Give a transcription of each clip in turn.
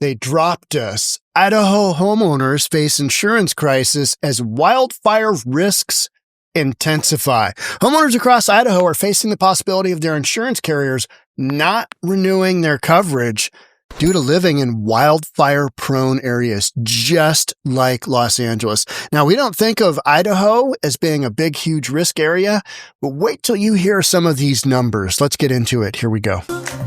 They dropped us. Idaho homeowners face insurance crisis as wildfire risks intensify. Homeowners across Idaho are facing the possibility of their insurance carriers not renewing their coverage due to living in wildfire-prone areas, just like Los Angeles. Now, we don't think of Idaho as being a big, huge risk area, but wait till you hear some of these numbers. Let's get into it. Here we go.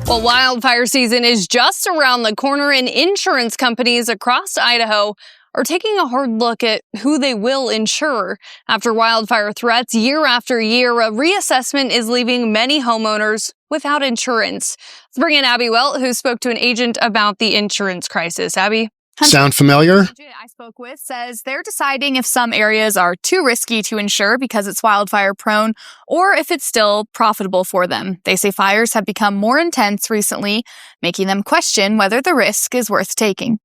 Well, wildfire season is just around the corner, and insurance companies across Idaho are taking a hard look at who they will insure. After wildfire threats year after year, a reassessment is leaving many homeowners without insurance. Let's bring in Abby Welt, who spoke to an agent about the insurance crisis. Abby? Sound familiar? The agent I spoke with says they're deciding if some areas are too risky to insure because it's wildfire prone or if it's still profitable for them. They say fires have become more intense recently, making them question whether the risk is worth taking.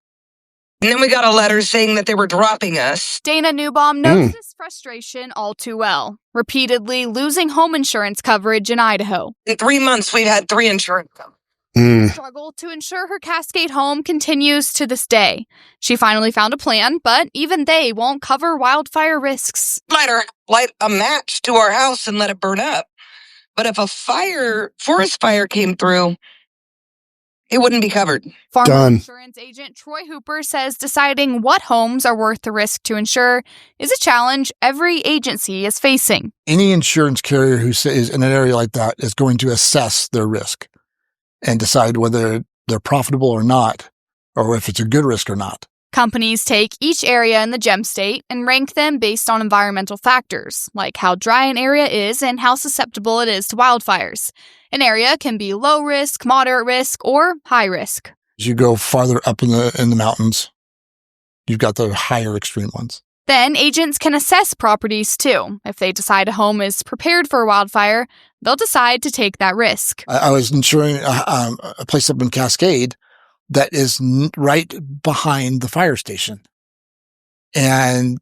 And then we got a letter saying that they were dropping us. Dana Newbaum knows this frustration all too well, repeatedly losing home insurance coverage in Idaho. In 3 months, we've had 3 insurance companies. The struggle to insure her Cascade home continues to this day. She finally found a plan, but even they won't cover wildfire risks. Light a match to our house and let it burn up. But if a forest fire came through, it wouldn't be covered. Farmer insurance agent Troy Hooper says deciding what homes are worth the risk to insure is a challenge every agency is facing. Any insurance carrier who is in an area like that is going to assess their risk and decide whether they're profitable or not, or if it's a good risk or not. Companies take each area in the gem state and rank them based on environmental factors, like how dry an area is and how susceptible it is to wildfires. An area can be low risk, moderate risk, or high risk. As you go farther up in the mountains, you've got the higher extreme ones. Then agents can assess properties too. If they decide a home is prepared for a wildfire, they'll decide to take that risk. I was insuring a place up in Cascade that is right behind the fire station. And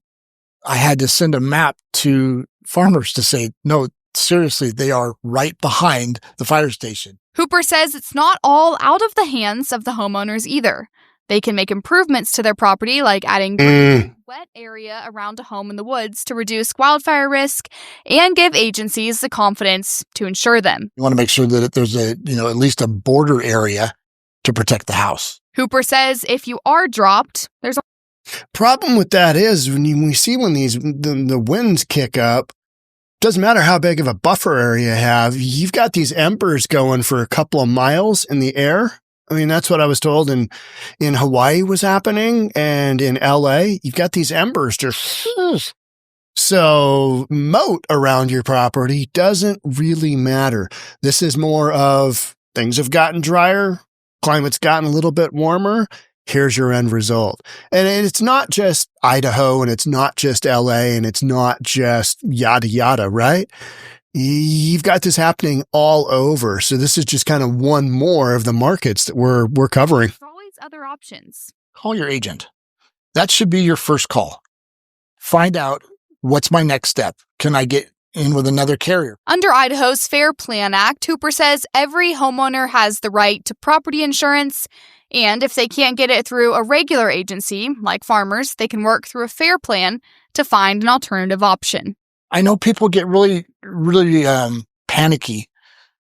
I had to send a map to farmers to say, no, seriously, they are right behind the fire station. Hooper says it's not all out of the hands of the homeowners either. They can make improvements to their property, like adding wet area around a home in the woods to reduce wildfire risk and give agencies the confidence to insure them. You want to make sure that there's at least a border area to protect the house. Hooper says if you are dropped, there's a problem with that is when we see when the winds kick up, doesn't matter how big of a buffer area you have, you've got these embers going for a couple of miles in the air. I mean, that's what I was told in Hawaii was happening, and in LA, you've got these embers just. So moat around your property doesn't really matter. This is more of things have gotten drier, climate's gotten a little bit warmer. Here's your end result. And it's not just Idaho, and it's not just LA, and it's not just yada, yada, right? You've got this happening all over. So this is just kind of one more of the markets that we're covering. There's always other options. Call your agent. That should be your first call. Find out, what's my next step? Can I get in with another carrier? Under Idaho's Fair Plan Act, Hooper says every homeowner has the right to property insurance. And if they can't get it through a regular agency, like farmers, they can work through a fair plan to find an alternative option. I know people get really, really panicky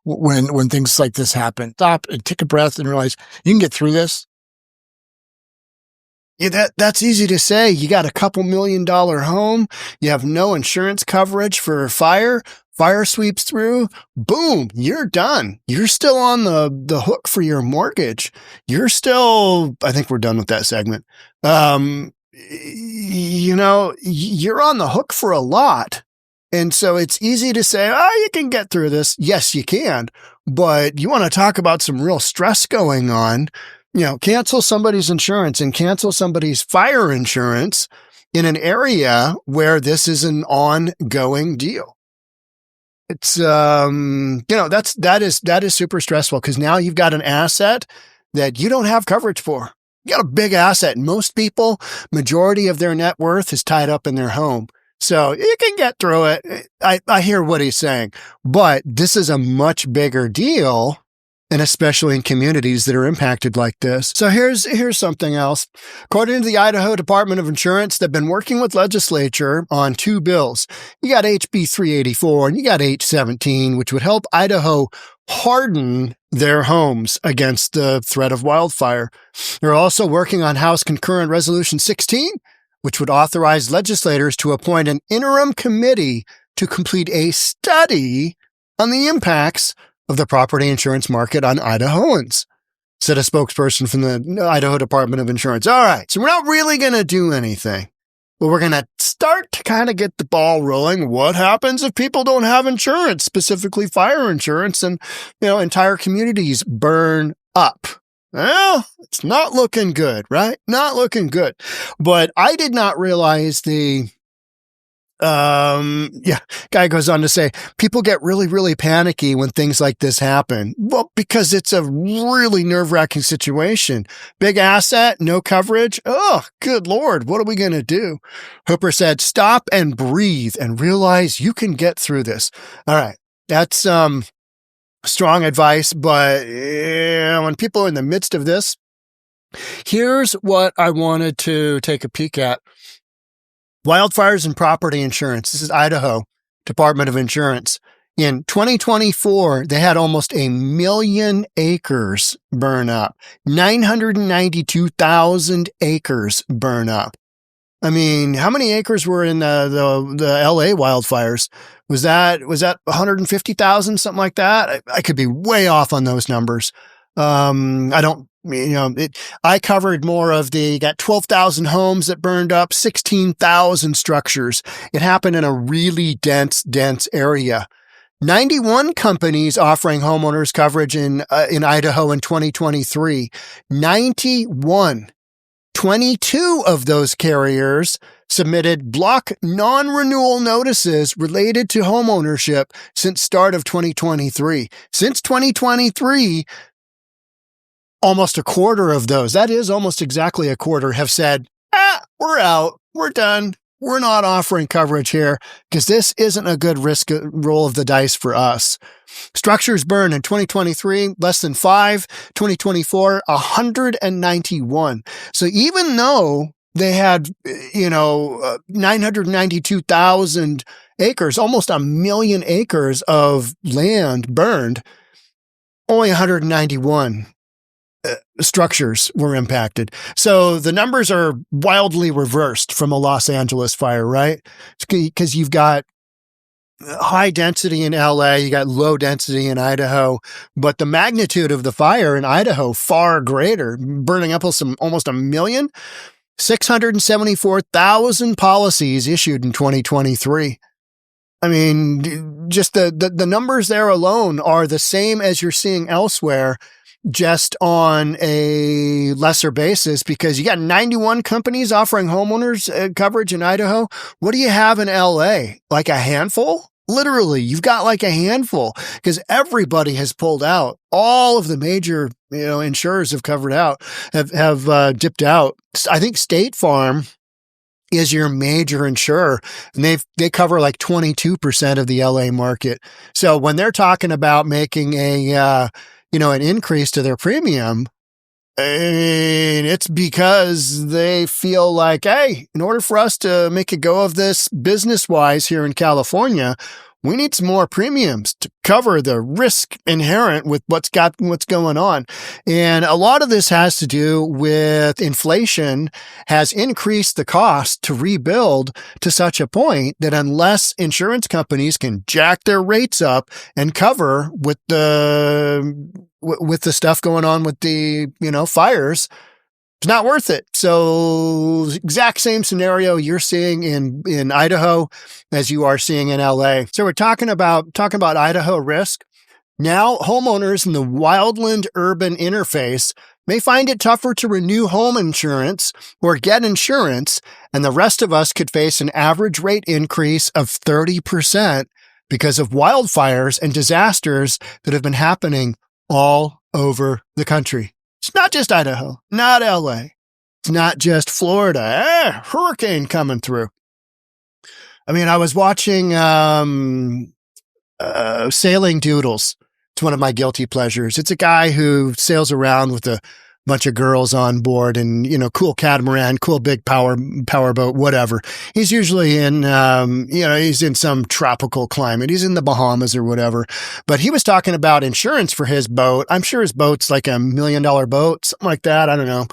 when things like this happen. Stop and take a breath and realize you can get through this. Yeah, that's easy to say. You got a couple $1 million home. You have no insurance coverage for fire. Fire sweeps through. Boom, you're done. You're still on the hook for your mortgage. You're still, I think we're done with that segment. You're on the hook for a lot. And so it's easy to say, you can get through this. Yes, you can. But you want to talk about some real stress going on. Cancel somebody's insurance and cancel somebody's fire insurance in an area where this is an ongoing deal. It's, that is super stressful because now you've got an asset that you don't have coverage for. You got a big asset. Most people, majority of their net worth is tied up in their home. So you can get through it. I hear what he's saying, but this is a much bigger deal and especially in communities that are impacted like this. So here's something else. According to the Idaho Department of Insurance, they've been working with legislature on 2 bills. You got HB 384 and you got H17, which would help Idaho harden their homes against the threat of wildfire. They're also working on House Concurrent Resolution 16, which would authorize legislators to appoint an interim committee to complete a study on the impacts of the property insurance market on Idahoans, said a spokesperson from the Idaho Department of Insurance. All right, so we're not really going to do anything, but we're going to start to kind of get the ball rolling. What happens if people don't have insurance, specifically fire insurance, and, entire communities burn up? Well, it's not looking good, right? Not looking good. But I did not realize guy goes on to say, people get really, really panicky when things like this happen. Well, because it's a really nerve-wracking situation. Big asset, no coverage. Oh, good Lord. What are we going to do? Hooper said, stop and breathe and realize you can get through this. All right. That's, strong advice, but when people are in the midst of this, here's what I wanted to take a peek at. Wildfires and property insurance. This is Idaho Department of Insurance. In 2024, they had almost 1 million acres burn up. 992,000 acres burn up. I mean, how many acres were in the LA wildfires? Was that 150,000, something like that? I could be way off on those numbers. I covered more of got 12,000 homes that burned up, 16,000 structures. It happened in a really dense area. 91 companies offering homeowners coverage in Idaho in 2023. 91. 22 of those carriers submitted block non-renewal notices related to homeownership since start of 2023. Since 2023, almost a quarter of those, that is almost exactly a quarter, have said, we're out, we're done, we're not offering coverage here because this isn't a good risk roll of the dice for us. Structures burned in 2023, less than 5, 2024, 191. So even though they had, 992,000 acres, almost 1 million acres of land burned, only 191 structures were impacted. So the numbers are wildly reversed from a Los Angeles fire, right? Because you've got high density in LA, you got low density in Idaho, but the magnitude of the fire in Idaho far greater, burning up almost 1 million, 674,000 policies issued in 2023. I mean, just the numbers there alone are the same as you're seeing elsewhere, just on a lesser basis, because you got 91 companies offering homeowners coverage in Idaho. What do you have in LA? Like a handful? Literally, you've got like a handful because everybody has pulled out. All of the major, insurers have have dipped out. I think State Farm is your major insurer, and they cover like 22% of the LA market. So when they're talking about making an increase to their premium, and it's because they feel like, hey, in order for us to make a go of this business-wise here in California, we need some more premiums to cover the risk inherent with what's going on. And a lot of this has to do with inflation has increased the cost to rebuild to such a point that unless insurance companies can jack their rates up and cover with the stuff going on with the, fires, it's not worth it. So exact same scenario you're seeing in Idaho as you are seeing in LA. So we're talking about Idaho risk. Now, homeowners in the wildland urban interface may find it tougher to renew home insurance or get insurance, and the rest of us could face an average rate increase of 30% because of wildfires and disasters that have been happening all over the country. It's not just Idaho, not LA. It's not just Florida. Hurricane coming through. I mean, I was watching Sailing Doodles. It's one of my guilty pleasures. It's a guy who sails around with a bunch of girls on board and, cool catamaran, cool big power boat, whatever. He's usually in, he's in some tropical climate. He's in the Bahamas or whatever. But he was talking about insurance for his boat. I'm sure his boat's like $1 million boat, something like that. I don't know.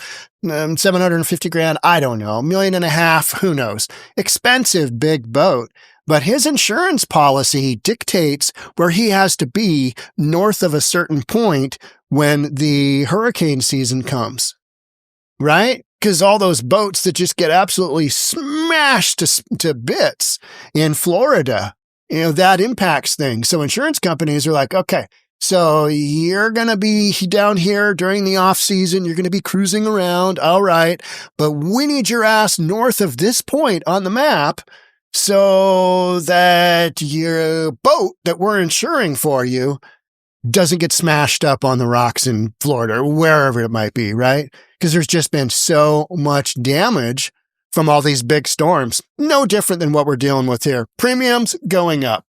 750 grand. I don't know. $1.5 million. Who knows? Expensive big boat. But his insurance policy dictates where he has to be north of a certain point when the hurricane season comes, right? Because all those boats that just get absolutely smashed to bits in Florida, that impacts things. So insurance companies are like, okay, so you're going to be down here during the off season. You're going to be cruising around. All right. But we need your ass north of this point on the map so that your boat that we're insuring for you doesn't get smashed up on the rocks in Florida or wherever it might be, right? Because there's just been so much damage from all these big storms. No different than what we're dealing with here. Premiums going up.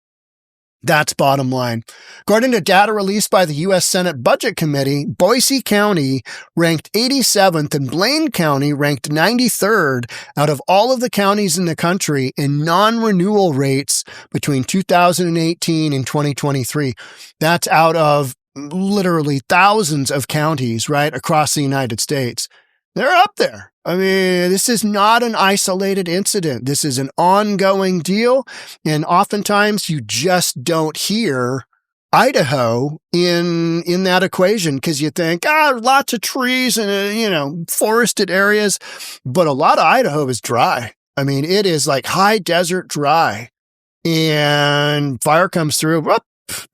That's bottom line. According to data released by the U.S. Senate Budget Committee, Boise County ranked 87th and Blaine County ranked 93rd out of all of the counties in the country in non-renewal rates between 2018 and 2023. That's out of literally thousands of counties, right, across the United States. They're up there. I mean, this is not an isolated incident. This is an ongoing deal. And oftentimes you just don't hear Idaho in that equation because you think, lots of trees and, forested areas. But a lot of Idaho is dry. I mean, it is like high desert dry. And fire comes through. Whoop,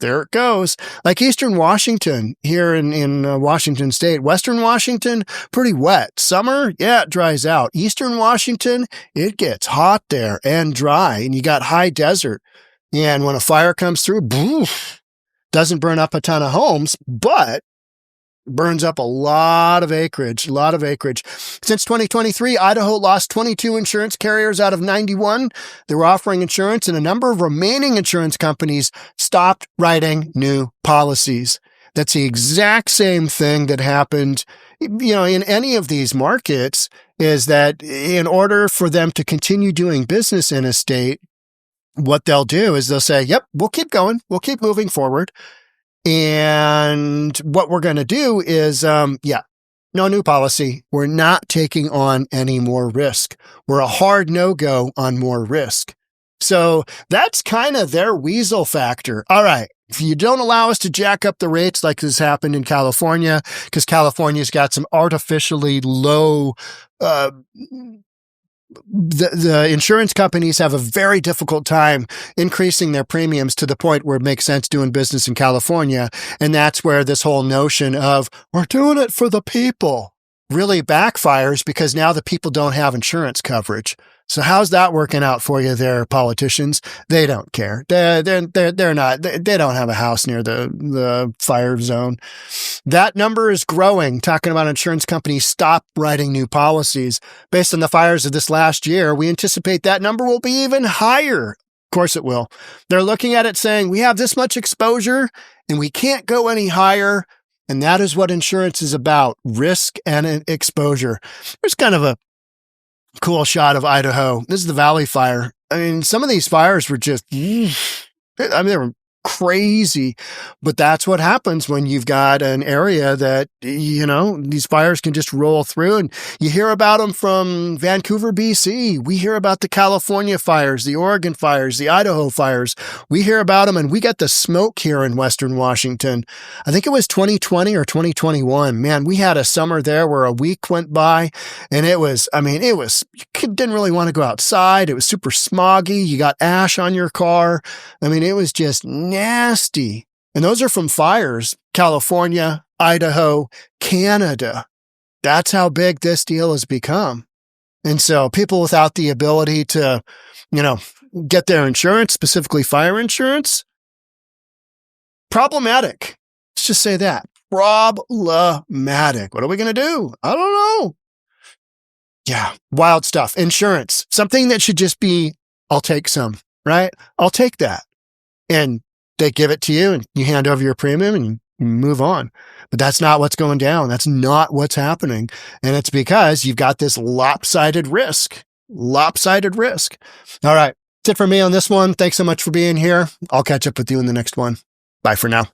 there it goes. Like Eastern Washington here in Washington State. Western Washington, pretty wet. Summer, yeah, it dries out. Eastern Washington, it gets hot there and dry. And you got high desert. And when a fire comes through, doesn't burn up a ton of homes, but burns up a lot of acreage. Since 2023, Idaho lost 22 insurance carriers out of 91. They were offering insurance, and a number of remaining insurance companies stopped writing new policies. That's the exact same thing that happened, in any of these markets, is that in order for them to continue doing business in a state, what they'll do is they'll say, yep, we'll keep going. We'll keep moving forward. And what we're going to do is, no new policy. We're not taking on any more risk. We're a hard no-go on more risk. So that's kind of their weasel factor. All right. If you don't allow us to jack up the rates like this happened in California, because California's got some artificially low, the insurance companies have a very difficult time increasing their premiums to the point where it makes sense doing business in California. And that's where this whole notion of we're doing it for the people really backfires because now the people don't have insurance coverage. So how's that working out for you there, politicians? They don't care. They're not, they don't have a house near the fire zone. That number is growing. Talking about insurance companies stop writing new policies. Based on the fires of this last year, we anticipate that number will be even higher. Of course it will. They're looking at it saying, we have this much exposure and we can't go any higher. And that is what insurance is about, risk and exposure. There's kind of a cool shot of Idaho. This is the Valley Fire. I mean, some of these fires were just, they were crazy, but that's what happens when you've got an area that, these fires can just roll through. And you hear about them from Vancouver, BC. We hear about the California fires, the Oregon fires, the Idaho fires. We hear about them, and we got the smoke here in Western Washington. I think it was 2020 or 2021. Man, we had a summer there where a week went by, and you didn't really want to go outside. It was super smoggy. You got ash on your car. I mean, it was just nasty. And those are from fires, California, Idaho, Canada. That's how big this deal has become. And so people without the ability to, get their insurance, specifically fire insurance, problematic. Let's just say that. Problematic. What are we going to do? I don't know. Yeah, wild stuff. Insurance, something that should just be, I'll take some, right? I'll take that. And they give it to you and you hand over your premium and you move on. But that's not what's going down. That's not what's happening. And it's because you've got this lopsided risk. Lopsided risk. All right. That's it for me on this one. Thanks so much for being here. I'll catch up with you in the next one. Bye for now.